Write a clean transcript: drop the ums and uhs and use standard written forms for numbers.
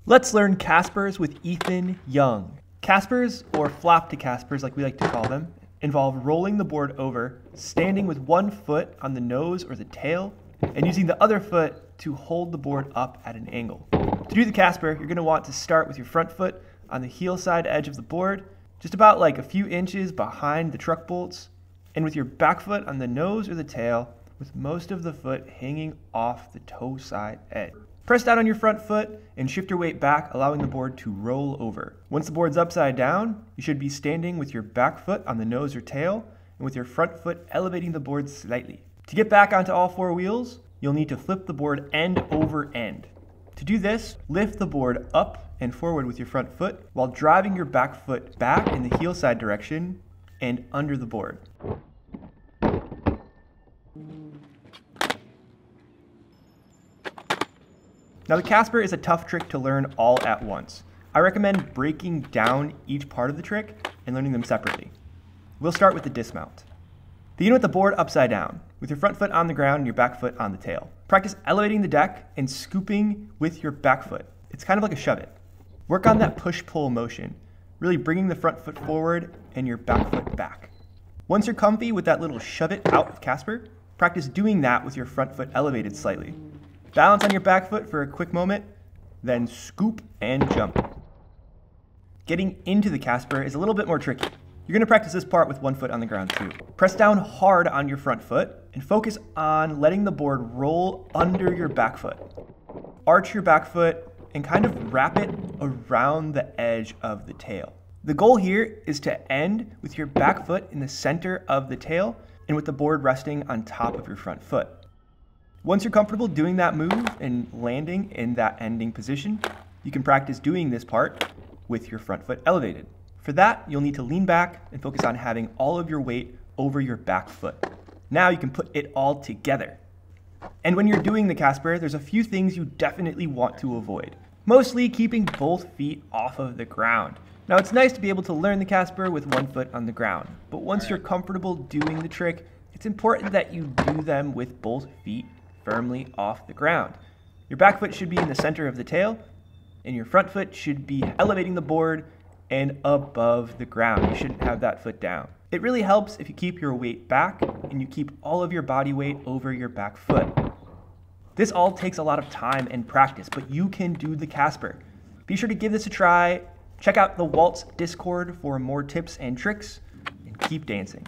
Let's learn Caspers with Ethan Young. Caspers, or flop to Caspers like we like to call them, involve rolling the board over, standing with one foot on the nose or the tail, and using the other foot to hold the board up at an angle. To do the Casper, you're going to want to start with your front foot on the heel side edge of the board, just about like a few inches behind the truck bolts, and with your back foot on the nose or the tail, with most of the foot hanging off the toe side edge. Press down on your front foot and shift your weight back, allowing the board to roll over. Once the board's upside down, you should be standing with your back foot on the nose or tail, and with your front foot elevating the board slightly. To get back onto all four wheels, you'll need to flip the board end over end. To do this, lift the board up and forward with your front foot while driving your back foot back in the heel side direction and under the board. Now the Casper is a tough trick to learn all at once. I recommend breaking down each part of the trick and learning them separately. We'll start with the dismount. Begin with the board upside down, with your front foot on the ground and your back foot on the tail. Practice elevating the deck and scooping with your back foot. It's kind of like a shove it. Work on that push-pull motion, really bringing the front foot forward and your back foot back. Once you're comfy with that little shove it out of Casper, practice doing that with your front foot elevated slightly. Balance on your back foot for a quick moment, then scoop and jump. Getting into the Casper is a little bit more tricky. You're going to practice this part with one foot on the ground too. Press down hard on your front foot and focus on letting the board roll under your back foot. Arch your back foot and kind of wrap it around the edge of the tail. The goal here is to end with your back foot in the center of the tail and with the board resting on top of your front foot. Once you're comfortable doing that move and landing in that ending position, you can practice doing this part with your front foot elevated. For that, you'll need to lean back and focus on having all of your weight over your back foot. Now you can put it all together. And when you're doing the Casper, there's a few things you definitely want to avoid. Mostly keeping both feet off of the ground. Now it's nice to be able to learn the Casper with one foot on the ground, but once you're comfortable doing the trick, it's important that you do them with both feet firmly off the ground. Your back foot should be in the center of the tail, and your front foot should be elevating the board and above the ground. You shouldn't have that foot down. It really helps if you keep your weight back and you keep all of your body weight over your back foot. This all takes a lot of time and practice, but you can do the Casper. Be sure to give this a try. Check out the Waltz Discord for more tips and tricks, and keep dancing.